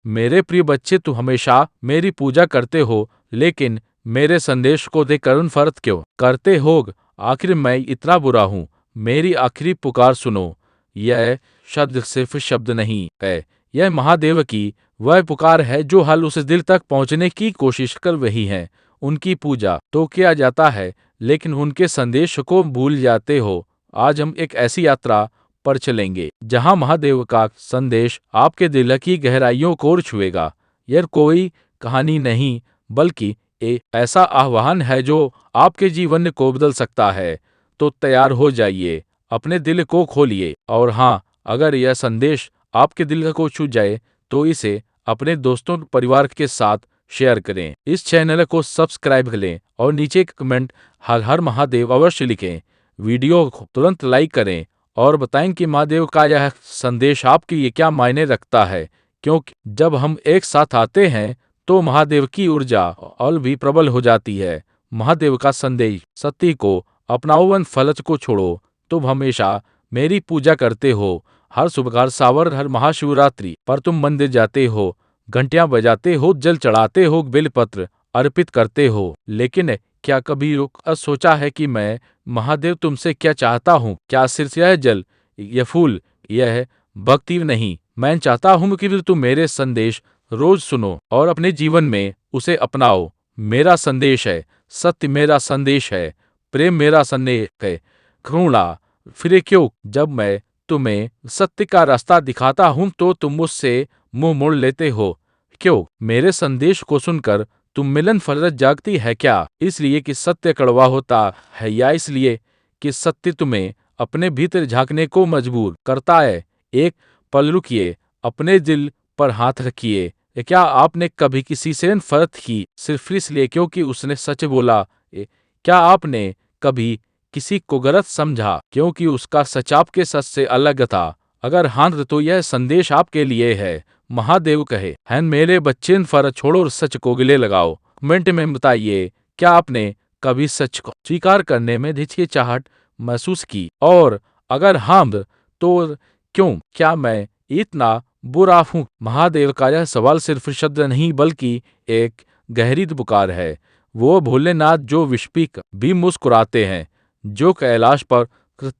मेरे प्रिय बच्चे, तुम हमेशा मेरी पूजा करते हो, लेकिन मेरे संदेश को देखकर फर्क क्यों करते हो? आखिर मैं इतना बुरा हूँ? मेरी आखिरी पुकार सुनो। यह शब्द सिर्फ शब्द नहीं है, यह महादेव की वह पुकार है जो हल उस दिल तक पहुंचने की कोशिश कर रही है। उनकी पूजा तो किया जाता है, लेकिन उनके संदेश को भूल जाते हो। आज हम एक ऐसी यात्रा पर चलेंगे जहां महादेव का संदेश आपके दिल की गहराइयों को छुएगा। यह कोई कहानी नहीं, बल्कि एक ऐसा आह्वान है जो आपके जीवन को बदल सकता है। तो तैयार हो जाइए, अपने दिल को खोलिए, और हाँ, अगर यह संदेश आपके दिल को छू जाए तो इसे अपने दोस्तों परिवार के साथ शेयर करें। इस चैनल को सब्सक्राइब करें और नीचे कमेंट हर हर महादेव अवश्य लिखें। वीडियो को तुरंत लाइक करें और बताएं कि महादेव का यह संदेश आपके लिए क्या मायने रखता है, क्योंकि जब हम एक साथ आते हैं तो महादेव की ऊर्जा और भी प्रबल हो जाती है। महादेव का संदेश, सत्य को अपनाओ, फलच को छोड़ो। तुम हमेशा मेरी पूजा करते हो, हर सुबह सावर, हर महाशिवरात्रि पर तुम मंदिर जाते हो, घंटियां बजाते हो, जल चढ़ाते हो, बेलपत्र अर्पित करते हो, लेकिन क्या कभी रुक सोचा है कि मैं महादेव तुमसे क्या चाहता हूँ? क्या सिर्फ यह जल, यह फूल, यह भक्ति नहीं, मैं चाहता हूँ कि तुम मेरे संदेश रोज सुनो और अपने जीवन में उसे अपनाओ। मेरा संदेश है सत्य, मेरा संदेश है प्रेम, मेरा संदेश है करुणा। फिर क्यों जब मैं तुम्हें सत्य का रास्ता दिखाता हूँ तो तुम मुझसे मुंह मोड़ लेते हो? क्यों मेरे संदेश को सुनकर तुम मिलन फलरत जागती है क्या? इसलिए कि सत्य कड़वा होता है, या इसलिए कि सत्य तुम्हें अपने भीतर झांकने को मजबूर करता है? एक पल रुकिए, अपने दिल पर हाथ रखिए। क्या आपने कभी किसी से नफरत की सिर्फ इसलिए क्योंकि उसने सच बोला? क्या आपने कभी किसी को गलत समझा क्योंकि उसका सच आपके सच से अलग था? अगर हाँ, तो यह संदेश आपके लिए है। महादेव कहे हैं, मेरे बच्चे, फर्क छोड़ो और सच को गले लगाओ। कमेंट में बताइए, क्या आपने कभी सच को स्वीकार करने में हिचकिचाहट महसूस की? और अगर हाँ, तो क्यों? क्या मैं इतना बुरा हूँ? महादेव का यह सवाल सिर्फ शब्द नहीं, बल्कि एक गहरी पुकार है। वो भोलेनाथ जो विश्व भी मुस्कुराते हैं, जो कैलाश पर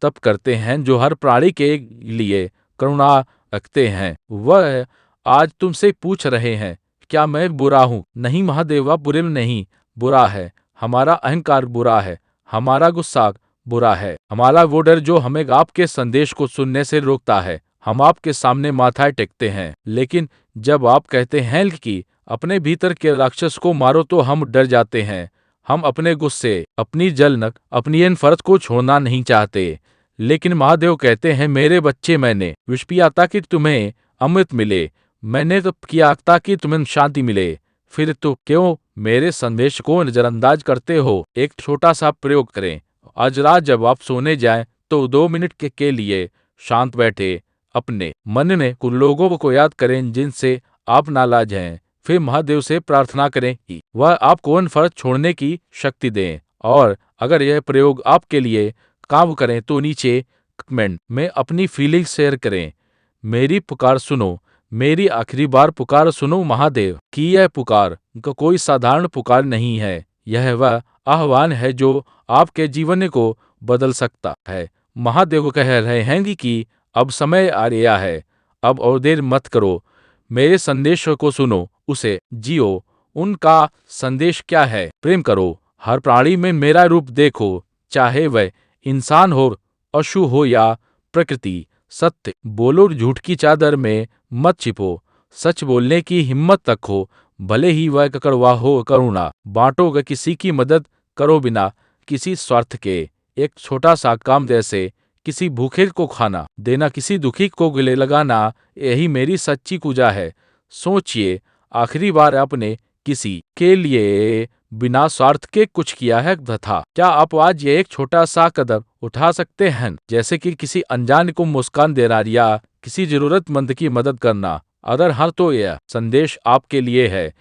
तप करते हैं, जो हर प्राणी के लिए करुणा रखते हैं, वह आज तुमसे पूछ रहे हैं, क्या मैं बुरा हूँ? नहीं महादेवा, बुरे नहीं, बुरा है हमारा अहंकार, बुरा है हमारा गुस्सा, बुरा है हमारा वो डर जो हमें आपके संदेश को सुनने से रोकता है। हम आपके सामने माथा टेकते हैं, लेकिन जब आप कहते हैं कि अपने भीतर के राक्षस को मारो तो हम डर जाते हैं। हम अपने गुस्से, अपनी जलन, अपनी नफरत को छोड़ना नहीं चाहते। लेकिन महादेव कहते हैं, मेरे बच्चे, मैंने विष पिया ताकि तुम्हें अमृत मिले, मैंने तो किया ताकि तुम्हें शांति मिले। फिर तो क्यों मेरे संदेश को नजरअंदाज करते हो? एक छोटा सा प्रयोग करें। आज रात जब आप सोने जाएं तो 2 मिनट के लिए शांत बैठे, अपने मन में कुछ लोगों को याद करें जिनसे आप नाराज हैं। फिर महादेव से प्रार्थना करें कि वह आपको नफरत छोड़ने की शक्ति दें। और अगर यह प्रयोग आपके लिए काम करें तो नीचे कमेंट में अपनी फीलिंग्स शेयर करें। मेरी पुकार सुनो, मेरी आखिरी बार पुकार सुनो। महादेव की यह पुकार कोई साधारण पुकार नहीं है, यह वह आह्वान है जो आपके जीवन को बदल सकता है। महादेव कह रहे हैं कि अब समय आ गया है, अब और देर मत करो, मेरे संदेश को सुनो, उसे जियो। उनका संदेश क्या है? प्रेम करो, हर प्राणी में मेरा रूप देखो, चाहे वह इंसान हो, पशु हो या प्रकृति। सत्य बोलो, झूठ की चादर में मत छिपो, सच बोलने की हिम्मत रखो, भले ही वह कड़वा हो। करुणा बांटो, किसी की मदद करो बिना किसी स्वार्थ के। एक छोटा सा काम, जैसे किसी भूखे को खाना देना, किसी दुखी को गले लगाना, यही मेरी सच्ची पूजा है। सोचिए, आखिरी बार आपने किसी के लिए बिना स्वार्थ के कुछ किया है था? क्या आप आज ये एक छोटा सा कदम उठा सकते हैं, जैसे कि किसी अनजान को मुस्कान देना या किसी जरूरतमंद की मदद करना? अगर हाँ, तो यह संदेश आपके लिए है,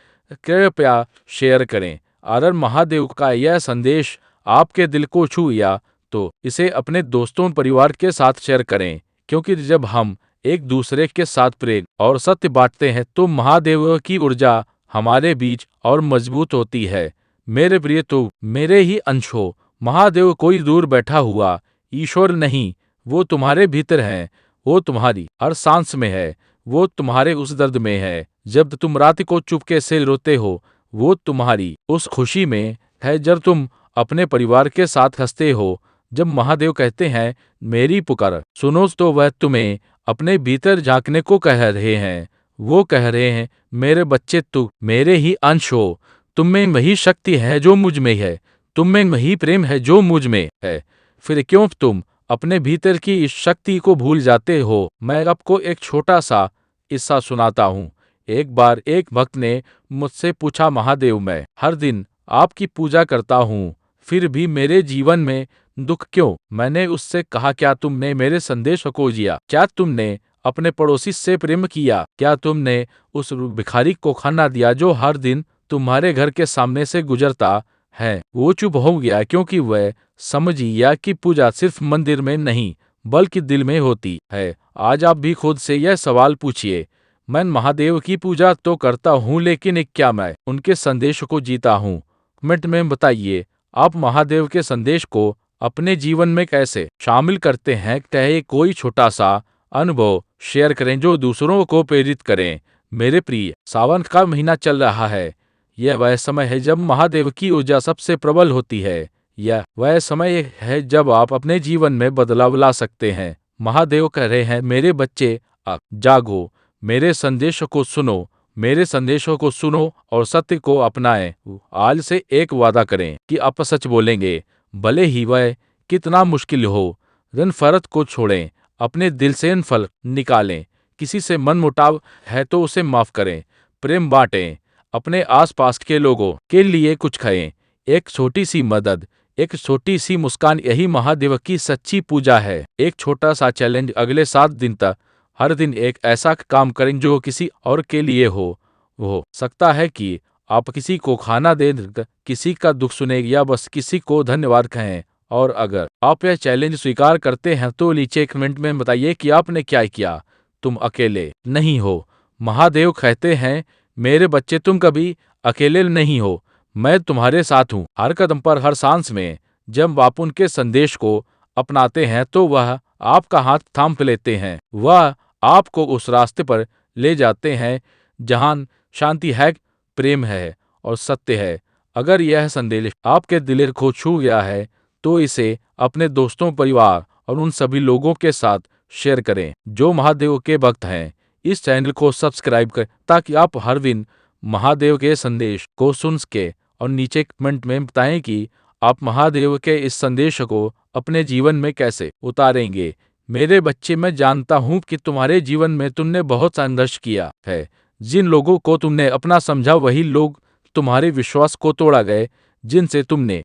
कृपया शेयर करें। अगर महादेव का यह संदेश आपके दिल को छू या तो इसे अपने दोस्तों परिवार के साथ शेयर करें, क्योंकि जब हम एक दूसरे के साथ प्रेम और सत्य बांटते हैं तो महादेव की ऊर्जा हमारे बीच और मजबूत होती है। मेरे प्रिय, तो मेरे ही अंश हो। महादेव कोई दूर बैठा हुआ ईश्वर नहीं, वो तुम्हारे भीतर है। वो तुम्हारी हर सांस में है। वो तुम्हारे उस दर्द में है जब तुम रात को चुपके से रोते हो। वो तुम्हारी उस खुशी में है जब तुम अपने परिवार के साथ हंसते हो। जब महादेव कहते हैं मेरी पुकार सुनो, तो वह तुम्हें अपने भीतर झांकने को कह रहे हैं। वो कह रहे हैं मेरे बच्चे, तू मेरे ही अंश हो। तुम में वही शक्ति है जो मुझ में है। तुम में वही प्रेम है जो मुझ में है। फिर क्यों तुम अपने भीतर की इस शक्ति को भूल जाते हो? मैं आपको एक छोटा सा किस्सा सुनाता हूँ। एक बार एक भक्त ने मुझसे पूछा, महादेव, मैं हर दिन आपकी पूजा करता हूँ, फिर भी मेरे जीवन में दुख क्यों? मैंने उससे कहा, क्या तुमने मेरे संदेश को जिया? क्या तुमने अपने पड़ोसी से प्रेम किया? क्या तुमने उस भिखारी को खाना दिया जो हर दिन तुम्हारे घर के सामने से गुजरता है? वो चुप हो गया क्योंकि वह समझ गया कि पूजा सिर्फ मंदिर में नहीं बल्कि दिल में होती है। आज आप भी खुद से यह सवाल पूछिए, मैं महादेव की पूजा तो करता हूँ, लेकिन क्या मैं उनके संदेश को जीता हूँ? कमेंट में बताइए, आप महादेव के संदेश को अपने जीवन में कैसे शामिल करते हैं? चाहे कोई छोटा सा अनुभव शेयर करें जो दूसरों को प्रेरित करें। मेरे प्रिय, सावन का महीना चल रहा है। यह वह समय है जब महादेव की ऊर्जा सबसे प्रबल होती है। यह वह समय है जब आप अपने जीवन में बदलाव ला सकते हैं। महादेव कह रहे हैं मेरे बच्चे, अब जागो, मेरे संदेश को सुनो, मेरे संदेशों को सुनो और सत्य को अपनाएं। आज से एक वादा करें कि आप सच बोलेंगे, भले ही वह कितना मुश्किल हो। नफरत को छोड़ें, अपने दिल से नफरत निकालें। किसी से मनमुटाव है तो उसे माफ करें। प्रेम बांटें, अपने आसपास के लोगों के लिए कुछ खाएं। एक छोटी सी मदद, एक छोटी सी मुस्कान, यही महादेव की सच्ची पूजा है। एक छोटा सा चैलेंज, अगले 7 दिन तक हर दिन एक ऐसा काम करें जो किसी और के लिए हो सकता है कि आप किसी को खाना दें, किसी का दुख सुने या बस किसी को धन्यवाद कहें। और अगर आप यह चैलेंज स्वीकार करते हैं तो नीचे कमेंट में बताइए कि आपने क्या किया। तुम अकेले नहीं हो। महादेव कहते हैं मेरे बच्चे, तुम कभी अकेले नहीं हो। मैं तुम्हारे साथ हूँ, हर कदम पर, हर सांस में। जब आप उनके संदेश को अपनाते हैं तो वह आपका हाथ थाम लेते हैं। वह आपको उस रास्ते पर ले जाते हैं जहां शांति है, प्रेम है और सत्य है। अगर यह संदेश आपके दिल को छू गया है तो इसे अपने दोस्तों, परिवार और उन सभी लोगों के साथ शेयर करें जो महादेव के भक्त हैं। इस चैनल को सब्सक्राइब करें ताकि आप हर दिन महादेव के संदेश को सुन सके। और नीचे कमेंट में बताएं कि आप महादेव के इस संदेश को अपने जीवन में कैसे उतारेंगे। मेरे बच्चे, मैं जानता हूँ कि तुम्हारे जीवन में तुमने बहुत संघर्ष किया है। जिन लोगों को तुमने अपना समझा वही लोग तुम्हारे विश्वास को तोड़ा गए। जिनसे तुमने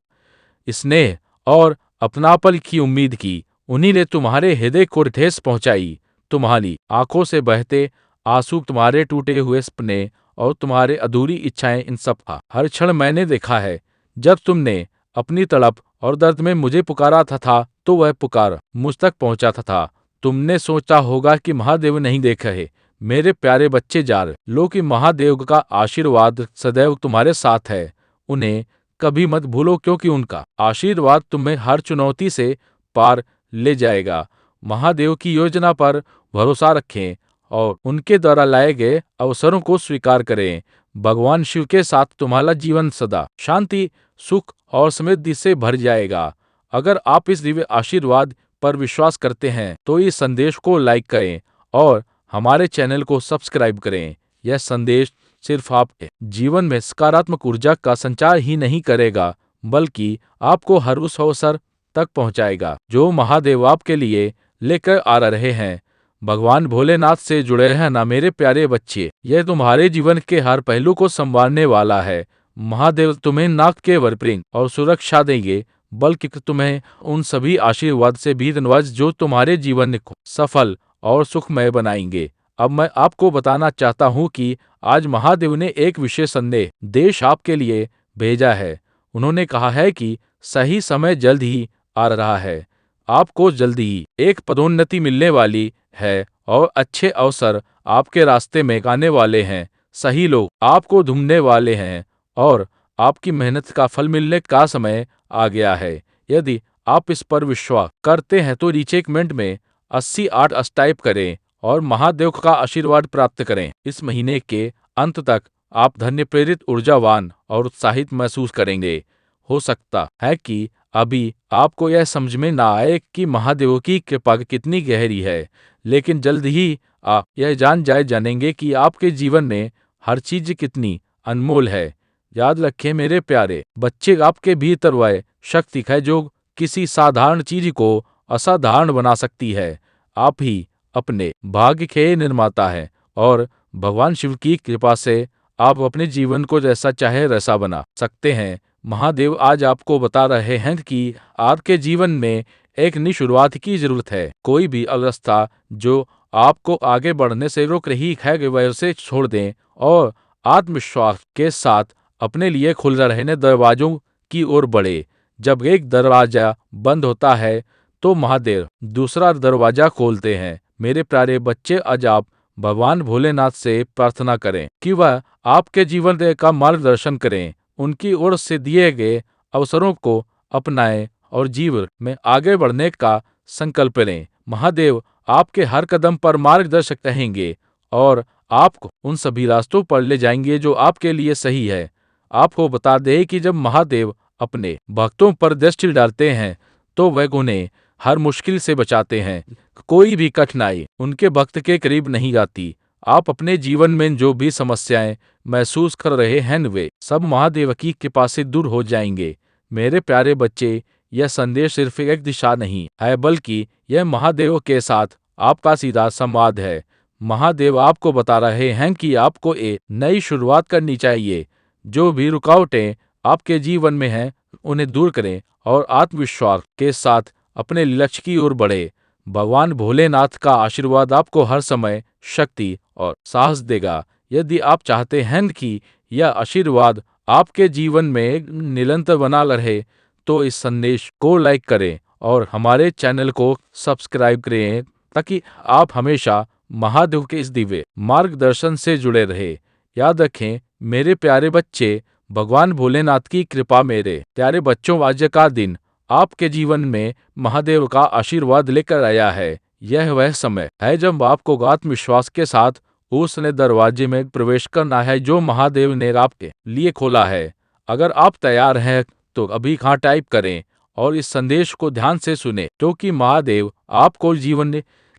स्नेह और अपनापन की उम्मीद की, उन्हीं ने तुम्हारे हृदय को ठेस पहुंचाई। तुम्हारी आंखों से बहते आंसू, तुम्हारे टूटे हुए सपने और तुम्हारे अधूरी इच्छाएं, इन सब का हर क्षण मैंने देखा है। जब तुमने अपनी तड़प और दर्द में मुझे पुकारा था तो वह पुकार मुझ तक पहुंचा था। तुमने सोचा होगा कि महादेव नहीं देख रहे। मेरे प्यारे बच्चे, जार लो कि महादेव का आशीर्वाद सदैव तुम्हारे साथ है। उन्हें कभी मत भूलो क्योंकि उनका आशीर्वाद तुम्हें हर चुनौती से पार ले जाएगा। महादेव की योजना पर भरोसा रखें और उनके द्वारा लाए गए अवसरों को स्वीकार करें। भगवान शिव के साथ तुम्हारा जीवन सदा शांति, सुख और समृद्धि से भर जाएगा। अगर आप इस दिव्य आशीर्वाद पर विश्वास करते हैं तो इस संदेश को लाइक करें और हमारे चैनल को सब्सक्राइब करें। यह संदेश सिर्फ आपके जीवन में सकारात्मक ऊर्जा का संचार ही नहीं करेगा बल्कि आपको हर उस अवसर तक पहुंचाएगा जो महादेव आपके लिए लेकर आ रहे हैं। भगवान भोलेनाथ से जुड़े रहना मेरे प्यारे बच्चे, यह तुम्हारे जीवन के हर पहलू को संवारने वाला है। महादेव तुम्हें न केवल प्रेम और सुरक्षा देंगे बल्कि तुम्हें उन सभी आशीर्वाद से भी नवाज जो तुम्हारे जीवन को सफल और सुखमय बनाएंगे। अब मैं आपको बताना चाहता हूँ कि आज महादेव ने एक विशेष संदेश आपके लिए भेजा है। उन्होंने कहा है कि सही समय जल्द ही आ रहा है। आपको जल्द ही एक पदोन्नति मिलने वाली है और अच्छे अवसर आपके रास्ते में आने वाले हैं। सही लोग आपको ढूंढने वाले हैं और आपकी मेहनत का फल मिलने का समय आ गया है। यदि आप इस पर विश्वास करते हैं तो नीचे कमेंट में 88 टाइप करें और महादेव का आशीर्वाद प्राप्त करें। इस महीने के अंत तक आप धन्य, प्रेरित, ऊर्जावान और उत्साहित महसूस करेंगे। हो सकता है कि अभी आपको यह समझ में ना आए कि महादेव की कृपा कितनी गहरी है, लेकिन जल्द ही आप यह जानेंगे कि आपके जीवन में हर चीज कितनी अनमोल है। याद रखें मेरे प्यारे बच्चे, आपके भीतर वह शक्ति है जो किसी साधारण चीज को असाधारण बना सकती है। आप ही अपने भाग्य के निर्माता हैं और भगवान शिव की कृपा से आप अपने जीवन को जैसा चाहे वैसा बना सकते हैं। महादेव आज आपको बता रहे हैं कि आपके जीवन में एक नई शुरुआत की जरूरत है। कोई भी अवस्था जो आपको आगे बढ़ने से रोक रही है वह उसे छोड़ दें और आत्मविश्वास के साथ अपने लिए खुल रहे दरवाजों की ओर बढ़े। जब एक दरवाजा बंद होता है तो महादेव दूसरा दरवाजा खोलते हैं। मेरे प्यारे बच्चे, आज आप भगवान भोलेनाथ से प्रार्थना करें कि वह आपके जीवन का मार्गदर्शन करें, उनकी ओर से दिए गए अवसरों को अपनाएं और जीवन में आगे बढ़ने का संकल्प लें। महादेव आपके हर कदम पर मार्गदर्शक रहेंगे और आपको उन सभी रास्तों पर ले जाएंगे जो आपके लिए सही है। आपको बता दें कि जब महादेव अपने भक्तों पर दृष्टि डालते हैं तो वह उन्हें हर मुश्किल से बचाते हैं। कोई भी कठिनाई उनके भक्त के करीब नहीं जाती। आप अपने जीवन में जो भी समस्याएं महसूस कर रहे हैं वे सब महादेव की कृपा से दूर हो जाएंगे। मेरे प्यारे बच्चे, यह संदेश सिर्फ एक दिशा नहीं है बल्कि यह महादेव के साथ आपका सीधा संवाद है। महादेव आपको बता रहे हैं कि आपको एक नई शुरुआत करनी चाहिए। जो भी रुकावटें आपके जीवन में हैं उन्हें दूर करें और आत्मविश्वास के साथ अपने लक्ष्य की ओर बढ़े। भगवान भोलेनाथ का आशीर्वाद आपको हर समय शक्ति और साहस देगा। यदि आप चाहते हैं कि यह आशीर्वाद आपके जीवन में निरंतर बना रहे तो इस संदेश को लाइक करें और हमारे चैनल को सब्सक्राइब करें ताकि आप हमेशा महादेव के इस दिव्य मार्गदर्शन से जुड़े रहे। याद रखें मेरे प्यारे बच्चे, भगवान भोलेनाथ की कृपा मेरे प्यारे बच्चों आज का दिन आपके जीवन में महादेव का आशीर्वाद लेकर आया है। यह वह समय है जब आपको आत्मविश्वास के साथ उस नए दरवाजे में प्रवेश करना है जो महादेव ने आपके लिए खोला है। अगर आप तैयार हैं तो अभी हाँ टाइप करें और इस संदेश को ध्यान से सुने, क्योंकि महादेव आपको जीवन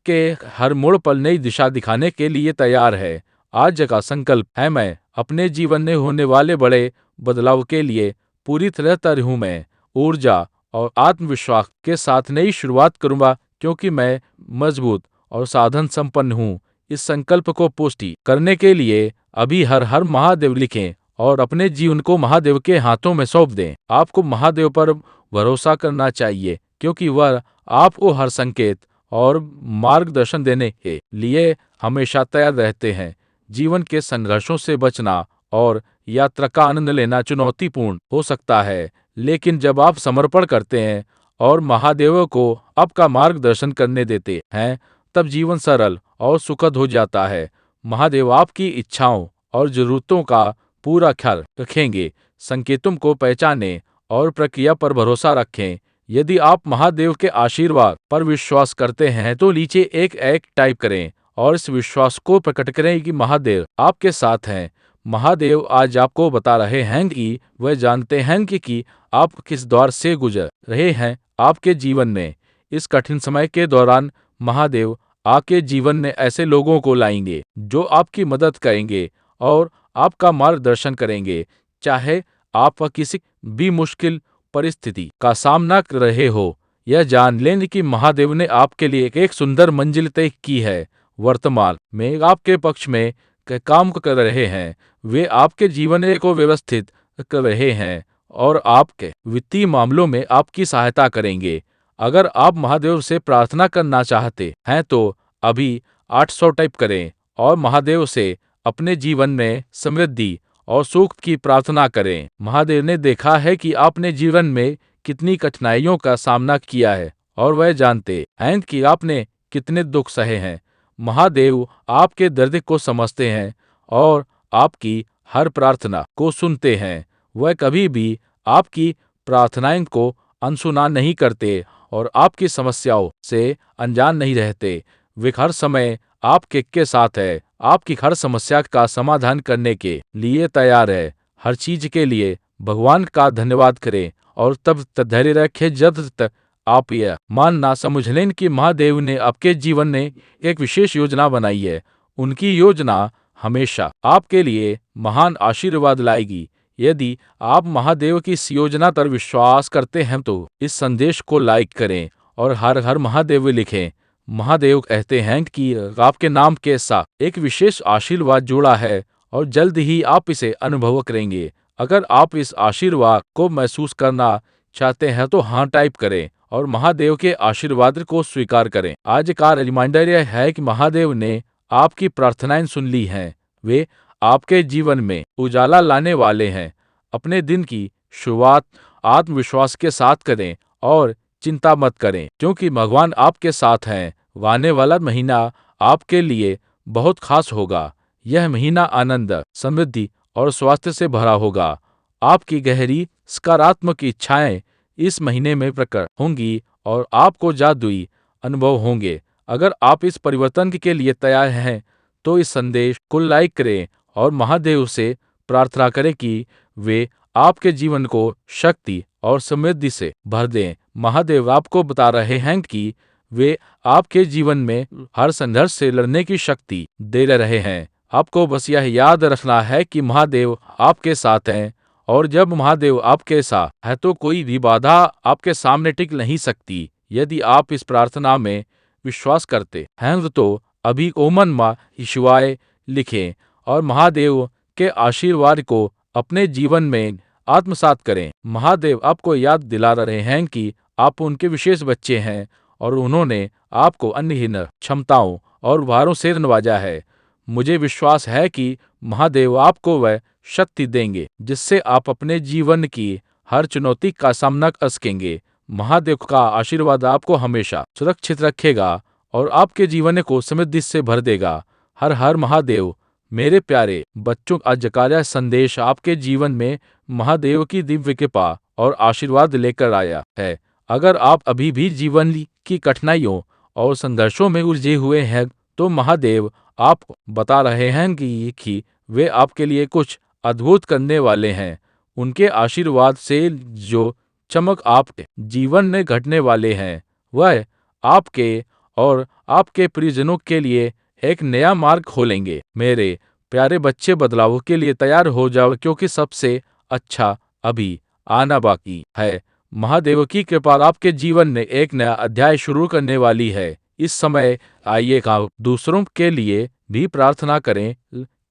के हर मोड़ पर नई दिशा दिखाने के लिए तैयार है। आज का संकल्प है, मैं अपने जीवन में होने वाले बड़े बदलाव के लिए पूरी तरह तैयार हूँ। मैं ऊर्जा और आत्मविश्वास के साथ नई शुरुआत करूंगा क्योंकि मैं मजबूत और साधन संपन्न हूँ। इस संकल्प को पुष्टि करने के लिए अभी हर हर महादेव लिखें और अपने जीवन को महादेव के हाथों में सौंप दें। आपको महादेव पर भरोसा करना चाहिए क्योंकि वह आपको हर संकेत और मार्गदर्शन देने के लिए हमेशा तैयार रहते हैं। जीवन के संघर्षों से बचना और यात्रा का आनंद लेना चुनौतीपूर्ण हो सकता है, लेकिन जब आप समर्पण करते हैं और महादेव को आपका मार्गदर्शन करने देते हैं तब जीवन सरल और सुखद हो जाता है। महादेव आपकी इच्छाओं और जरूरतों का पूरा ख्याल रखेंगे। संकेतों को पहचानें और प्रक्रिया पर भरोसा रखें। यदि आप महादेव के आशीर्वाद पर विश्वास करते हैं तो नीचे एक टाइप करें और इस विश्वास को प्रकट करें कि महादेव आपके साथ हैं। महादेव आज आपको बता रहे हैं कि वह जानते हैं कि आप किस दौर से गुजर रहे हैं। आपके जीवन में इस कठिन समय के दौरान महादेव आपके जीवन में ऐसे लोगों को लाएंगे जो आपकी मदद करेंगे और आपका मार्गदर्शन करेंगे। चाहे आप किसी भी मुश्किल परिस्थिति का सामना कर रहे हो, यह जान लें कि महादेव ने आपके लिए एक सुंदर मंजिल तय की है। वर्तमान में आपके पक्ष में काम कर रहे हैं। वे आपके जीवन को व्यवस्थित कर रहे हैं और आपके वित्तीय मामलों में आपकी सहायता करेंगे। अगर आप महादेव से प्रार्थना करना चाहते हैं तो अभी 800 टाइप करें और महादेव से अपने जीवन में समृद्धि और सुख की प्रार्थना करें। महादेव ने देखा है कि आपने जीवन में कितनी कठिनाइयों का सामना किया है और वह जानते हैं कि आपने कितने दुख सहे हैं। महादेव आपके दर्द को समझते हैं और आपकी हर प्रार्थना को सुनते हैं। वह कभी भी आपकी प्रार्थनाएं को अनसुना नहीं करते और आपकी समस्याओं से अनजान नहीं रहते। वे हर समय आपके के साथ है, आपकी हर समस्या का समाधान करने के लिए तैयार है। हर चीज के लिए भगवान का धन्यवाद करें और तब तक धैर्य रखें जब तक आप यह मान ना समझ लें कि महादेव ने आपके जीवन में एक विशेष योजना बनाई है। उनकी योजना हमेशा आपके लिए महान आशीर्वाद लाएगी। यदि आप महादेव की इस योजना पर विश्वास करते हैं तो इस संदेश को लाइक करें और हर हर महादेव लिखें। महादेव कहते हैं कि आपके नाम के साथ एक विशेष आशीर्वाद जुड़ा है और जल्द ही आप इसे अनुभव करेंगे। अगर आप इस आशीर्वाद को महसूस करना चाहते हैं तो हाँ टाइप करें और महादेव के आशीर्वाद को स्वीकार करें। आज का रिमाइंडर यह है कि महादेव ने आपकी प्रार्थनाएं सुन ली हैं। वे आपके जीवन में उजाला लाने वाले हैं। अपने दिन की शुरुआत आत्मविश्वास के साथ करें और चिंता मत करें क्योंकि भगवान आपके साथ हैं। आने वाला महीना आपके लिए बहुत खास होगा। यह महीना आनंद, समृद्धि और स्वास्थ्य से भरा होगा। आपकी गहरी सकारात्मक इच्छाएं इस महीने में प्रकट होंगी और आपको जादुई अनुभव होंगे। अगर आप इस परिवर्तन के लिए तैयार हैं तो इस संदेश को लाइक करें और महादेव से प्रार्थना करें कि वे आपके जीवन को शक्ति और समृद्धि से भर दें। महादेव आपको बता रहे हैं कि वे आपके जीवन में हर संघर्ष से लड़ने की शक्ति दे रहे हैं। आपको बस यह याद रखना है कि महादेव आपके साथ हैं और जब महादेव आपके साथ है तो कोई भी बाधा आपके सामने टिक नहीं सकती। यदि आप इस प्रार्थना में विश्वास करते हैं तो अभी ओमन माँ शिवाय लिखें और महादेव के आशीर्वाद को अपने जीवन में आत्मसात करें। महादेव आपको याद दिला रहे हैं कि आप उनके विशेष बच्चे हैं और उन्होंने आपको अन्यहीन क्षमताओं और भारों से नवाजा है। मुझे विश्वास है कि महादेव आपको वह शक्ति देंगे जिससे आप अपने जीवन की हर चुनौती का सामना कर सकेंगे। महादेव का आशीर्वाद आपको हमेशा सुरक्षित रखेगा और आपके जीवन को समृद्धि से भर देगा। हर हर महादेव। मेरे प्यारे बच्चों, आज का यह संदेश आपके जीवन में महादेव की दिव्य कृपा और आशीर्वाद लेकर आया है। अगर आप अभी भी जीवन की कठिनाइयों और संघर्षों में उलझे हुए हैं तो महादेव आपको बता रहे हैं कि वे आपके लिए कुछ अद्भुत करने वाले हैं। उनके आशीर्वाद से जो चमक आपके जीवन में घटने वाले हैं वह आपके और आपके परिजनों के लिए एक नया मार्ग खोलेंगे। मेरे प्यारे बच्चे, बदलाव के लिए तैयार हो जाओ क्योंकि सबसे अच्छा अभी आना बाकी है। महादेव की कृपा आपके जीवन में एक नया अध्याय शुरू करने वाली है। इस समय आइएगा दूसरों के लिए भी प्रार्थना करें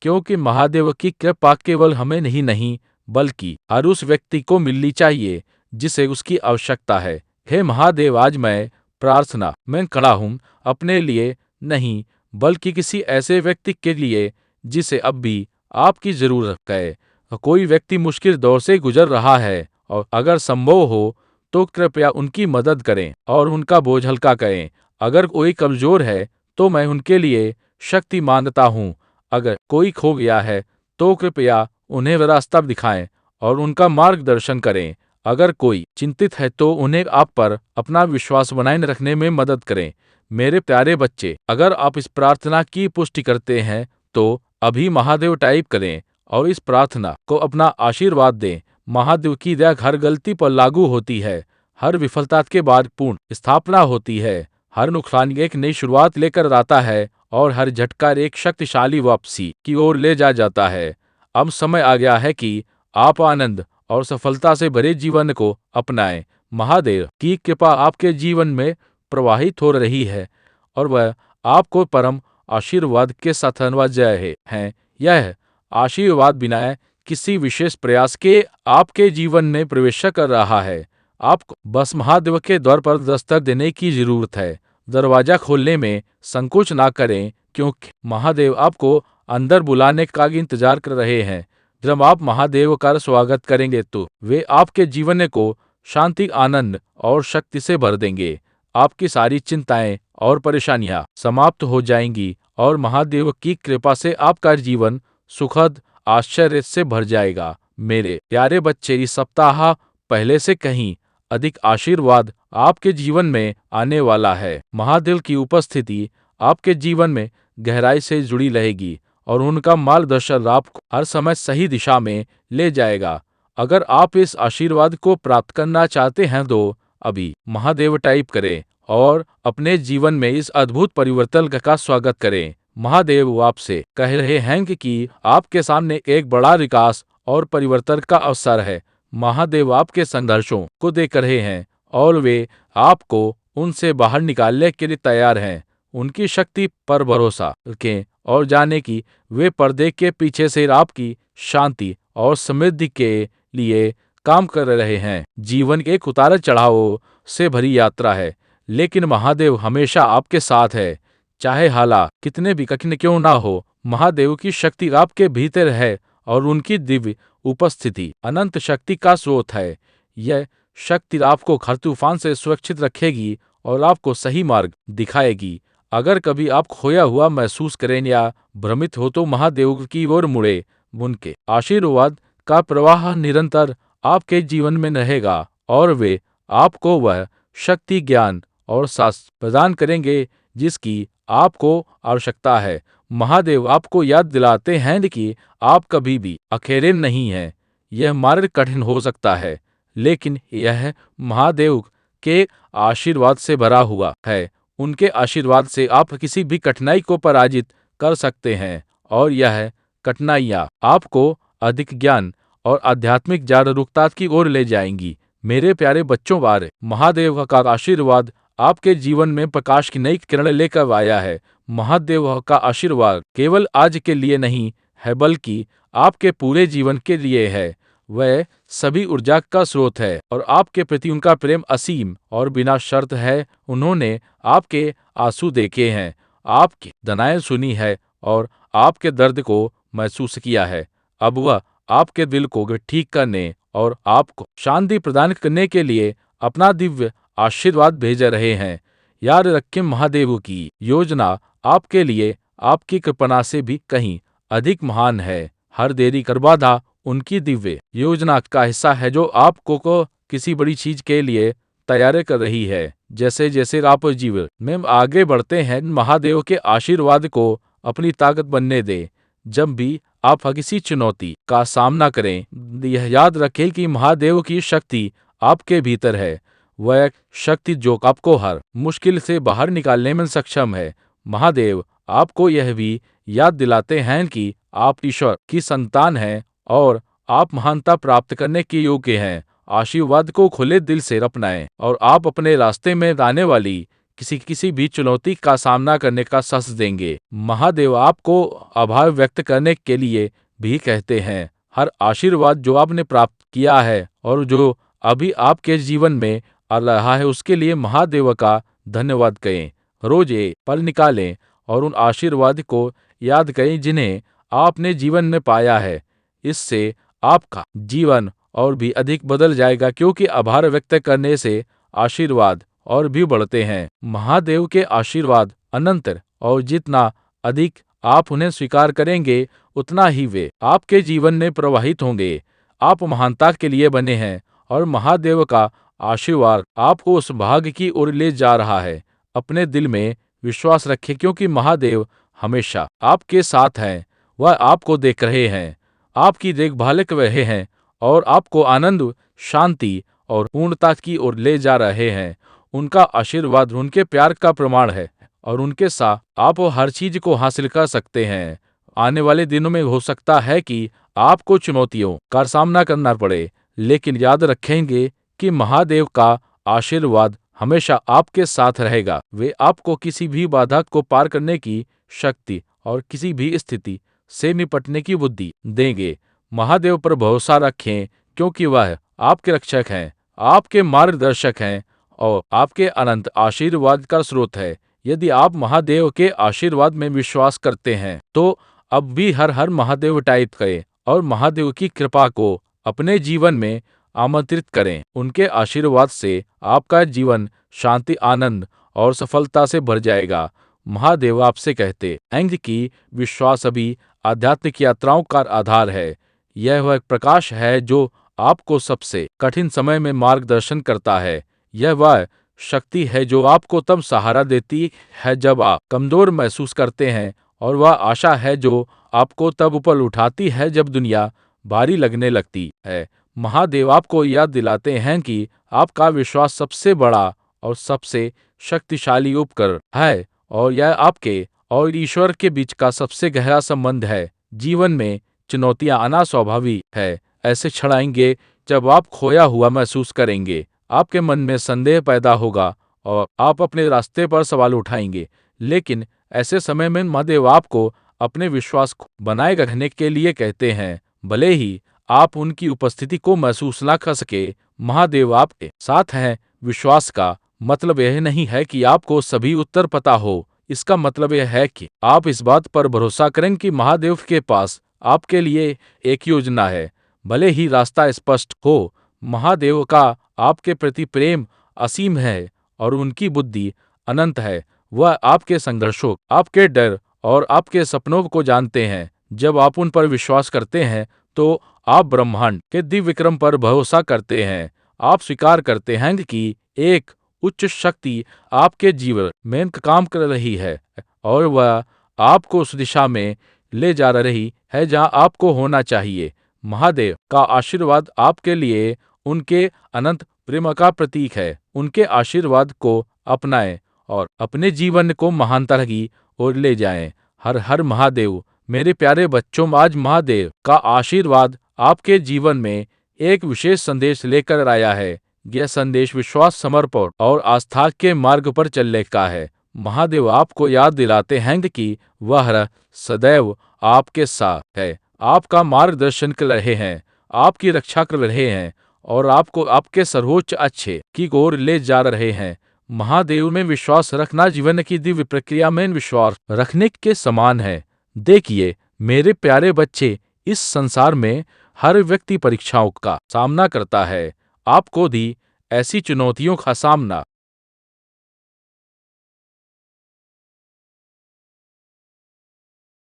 क्योंकि महादेव की कृपा केवल हमें नहीं बल्कि हर उस व्यक्ति को मिलनी चाहिए जिसे उसकी आवश्यकता है। हे महादेव, आज मैं प्रार्थना में खड़ा हूँ अपने लिए नहीं बल्कि किसी ऐसे व्यक्ति के लिए जिसे अब भी आपकी जरूरत है। कोई व्यक्ति मुश्किल दौर से गुजर रहा है और अगर संभव हो तो कृपया उनकी मदद करें और उनका बोझ हल्का करें। अगर कोई कमजोर है तो मैं उनके लिए शक्ति मानता हूँ। अगर कोई खो गया है तो कृपया उन्हें रास्ता दिखाएं और उनका मार्गदर्शन करें। अगर कोई चिंतित है तो उन्हें आप पर अपना विश्वास बनाए रखने में मदद करें। मेरे प्यारे बच्चे, अगर आप इस प्रार्थना की पुष्टि करते हैं तो अभी महादेव टाइप करें और इस प्रार्थना को अपना आशीर्वाद दें। महादेव की दया हर गलती पर लागू होती है। हर विफलता के बाद पूर्ण स्थापना होती है। हर नुकसान एक नई शुरुआत लेकर आता है और हर झटका एक शक्तिशाली वापसी की ओर ले जाता है। अब समय आ गया है कि आप आनंद और सफलता से भरे जीवन को अपनाएं। महादेव की कृपा आपके जीवन में प्रवाहित हो रही है और वह आपको परम आशीर्वाद के साथ नवाज रहे हैं। यह आशीर्वाद बिना किसी विशेष प्रयास के आपके जीवन में प्रवेश कर रहा है। आपको बस महादेव के द्वार पर दस्तक देने की जरूरत है। दरवाजा खोलने में संकोच ना करें क्योंकि महादेव आपको अंदर बुलाने का इंतजार कर रहे हैं। जब आप महादेव का स्वागत करेंगे तो वे आपके जीवन को शांति, आनंद और शक्ति से भर देंगे। आपकी सारी चिंताएं और परेशानियां समाप्त हो जाएंगी और महादेव की कृपा से आपका जीवन सुखद आश्चर्य से भर जाएगा। मेरे प्यारे बच्चे, इस सप्ताह पहले से कहीं अधिक आशीर्वाद आपके जीवन में आने वाला है। महादेव की उपस्थिति आपके जीवन में गहराई से जुड़ी रहेगी और उनका मार्गदर्शन आपको हर समय सही दिशा में ले जाएगा। अगर आप इस आशीर्वाद को प्राप्त करना चाहते हैं तो अभी महादेव टाइप करें और अपने जीवन में इस अद्भुत परिवर्तन का स्वागत करें। महादेव आपसे कह रहे हैं कि आपके सामने एक बड़ा विकास और परिवर्तन का अवसर है। महादेव आपके संघर्षों को देख रहे हैं और वे आपको उनसे बाहर निकालने के लिए तैयार हैं। उनकी शक्ति पर भरोसा रखें और जाने कि वे पर्दे के पीछे से आपकी शांति और समृद्धि के लिए काम कर रहे हैं। जीवन एक उतार चढ़ाव से भरी यात्रा है, लेकिन महादेव हमेशा आपके साथ है। चाहे हालात कितने भी कठिन क्यों ना हो, महादेव की शक्ति आपके भीतर है और उनकी दिव्य उपस्थिति अनंत शक्ति का स्रोत है। यह शक्ति आपको हर तूफान से सुरक्षित रखेगी और आपको सही मार्ग दिखाएगी। अगर कभी आप खोया हुआ महसूस करें या भ्रमित हो तो महादेव की ओर मुड़े। उनके आशीर्वाद का प्रवाह निरंतर आपके जीवन में रहेगा और वे आपको वह शक्ति, ज्ञान और साहस प्रदान करेंगे जिसकी आपको आवश्यकता है। महादेव आपको याद दिलाते हैं कि आप कभी भी अकेले नहीं हैं। यह मार्ग कठिन हो सकता है, लेकिन यह महादेव के आशीर्वाद से भरा हुआ है। उनके आशीर्वाद से आप किसी भी कठिनाई को पराजित कर सकते हैं और यह कठिनाइयाँ आपको अधिक ज्ञान और आध्यात्मिक जागरूकता की ओर ले जाएंगी। मेरे प्यारे बच्चों, बार महादेव का आशीर्वाद आपके जीवन में प्रकाश की नई किरण लेकर आया है। महादेव का आशीर्वाद केवल आज के लिए नहीं है, बल्कि आपके पूरे जीवन के लिए है। वह सभी ऊर्जा का स्रोत है और आपके प्रति उनका प्रेम असीम और बिना शर्त है। उन्होंने आपके आंसू देखे हैं, आपकी दनाएं सुनी है और आपके दर्द को महसूस किया है। अब वह आपके दिल को ठीक करने और आपको शांति प्रदान करने के लिए अपना दिव्य आशीर्वाद भेज रहे हैं। याद रखें, महादेव की योजना आपके लिए आपकी कल्पना से भी कहीं अधिक महान है। हर देरी कर बाधा उनकी दिव्य योजना का हिस्सा है जो आपको को किसी बड़ी चीज के लिए तैयार कर रही है। जैसे जैसे आप जीवन में आगे बढ़ते हैं, महादेव के आशीर्वाद को अपनी ताकत बनने दें। जब भी आप किसी चुनौती का सामना करें, यह याद रखें कि महादेव की शक्ति आपके भीतर है। वह शक्ति जो आपको हर मुश्किल से बाहर निकालने में सक्षम है। महादेव आपको यह भी याद दिलाते हैं कि आप ईश्वर की संतान हैं और आप महानता प्राप्त करने के योग्य हैं। आशीर्वाद को खुले दिल से अपनाएं और आप अपने रास्ते में आने वाली किसी भी चुनौती का सामना करने का साहस देंगे। महादेव आपको आभार व्यक्त करने के लिए भी कहते हैं। हर आशीर्वाद जो आपने प्राप्त किया है और जो अभी आपके जीवन में आ रहा है, उसके लिए महादेव का धन्यवाद करें। रोज ये पल निकालें और उन आशीर्वाद को याद करें जिन्हें आपने जीवन में पाया है। इससे आपका जीवन और भी अधिक बदल जाएगा, क्योंकि आभार व्यक्त करने से आशीर्वाद और भी बढ़ते हैं। महादेव के आशीर्वाद अनंत और जितना अधिक आप उन्हें स्वीकार करेंगे, उतना ही वे आपके जीवन में प्रवाहित होंगे। आप महानता के लिए बने हैं और महादेव का आशीर्वाद आपको उस भाग्य की ओर ले जा रहा है। अपने दिल में विश्वास रखें, क्योंकि महादेव हमेशा आपके साथ हैं। वह आपको देख रहे हैं, आपकी देखभाल कर रहे हैं और आपको आनंद, शांति और पूर्णता की ओर ले जा रहे हैं। उनका आशीर्वाद उनके प्यार का प्रमाण है और उनके साथ आप हर चीज को हासिल कर सकते हैं। आने वाले दिनों में हो सकता है कि आपको चुनौतियों का सामना करना पड़े, लेकिन याद रखेंगे कि महादेव का आशीर्वाद हमेशा आपके साथ रहेगा। वे आपको किसी भी बाधा को पार करने की शक्ति और किसी भी स्थिति से निपटने की बुद्धि देंगे। महादेव पर भरोसा रखें, क्योंकि वह आपके रक्षक हैं, आपके मार्गदर्शक हैं और आपके अनंत आशीर्वाद का स्रोत है। यदि आप महादेव के आशीर्वाद में विश्वास करते हैं, तो अब भी हर हर महादेव टाइप करें और महादेव की कृपा को अपने जीवन में आमंत्रित करें। उनके आशीर्वाद से आपका जीवन शांति, आनंद और सफलता से भर जाएगा। महादेव आपसे कहते हैं कि विश्वास अभी आध्यात्मिक यात्राओं का आधार है। यह वह प्रकाश है जो आपको सबसे कठिन समय में मार्गदर्शन करता है। यह वह शक्ति है जो आपको तब सहारा देती है जब आप कमजोर महसूस करते हैं, और वह आशा है जो आपको तब ऊपर उठाती है जब दुनिया भारी लगने लगती है। महादेव आपको याद दिलाते हैं कि आपका विश्वास सबसे बड़ा और सबसे शक्तिशाली उपकरण है, और यह आपके और ईश्वर के बीच का सबसे गहरा संबंध है। जीवन में चुनौतियां आना स्वाभाविक है। ऐसे क्षण आएंगे जब आप खोया हुआ महसूस करेंगे, आपके मन में संदेह पैदा होगा और आप अपने रास्ते पर सवाल उठाएंगे। लेकिन ऐसे समय में महादेव आपको अपने विश्वास को बनाए रखने के लिए कहते हैं, भले ही आप उनकी उपस्थिति को महसूस ना कर सके। महादेव आपके साथ हैं। विश्वास का मतलब यह नहीं है कि आपको सभी उत्तर पता हो। इसका मतलब यह है कि आप इस बात पर भरोसा करें कि महादेव के पास आपके लिए एक योजना है, भले ही रास्ता स्पष्ट हो। महादेव का आपके प्रति प्रेम असीम है और उनकी बुद्धि अनंत है। वह आपके संघर्षों, आपके डर और आपके सपनों को जानते हैं। जब आप उन पर विश्वास करते हैं तो आप ब्रह्मांड के दिव्य विक्रम पर भरोसा करते हैं। आप स्वीकार करते हैं कि एक उच्च शक्ति आपके जीवन में काम कर रही है और वह आपको उस दिशा में ले जा रही है जहां आपको होना चाहिए। महादेव का आशीर्वाद आपके लिए उनके अनंत प्रेम का प्रतीक है। उनके आशीर्वाद को अपनाएं और अपने जीवन को महानता की ओर ले जाएं। हर हर महादेव। मेरे प्यारे बच्चों, आज महादेव का आशीर्वाद आपके जीवन में एक विशेष संदेश लेकर आया है। यह संदेश विश्वास, समर्पण और आस्था के मार्ग पर चलने का है। महादेव आपको याद दिलाते हैं कि वह सदैव आपके साथ है, आपका मार्गदर्शन कर रहे हैं, आपकी रक्षा कर रहे हैं और आपको आपके सर्वोच्च अच्छे की ओर ले जा रहे हैं। महादेव में विश्वास रखना जीवन की दिव्य प्रक्रिया में विश्वास रखने के समान है। देखिए मेरे प्यारे बच्चे, इस संसार में हर व्यक्ति परीक्षाओं का सामना करता है। आपको भी ऐसी चुनौतियों का सामना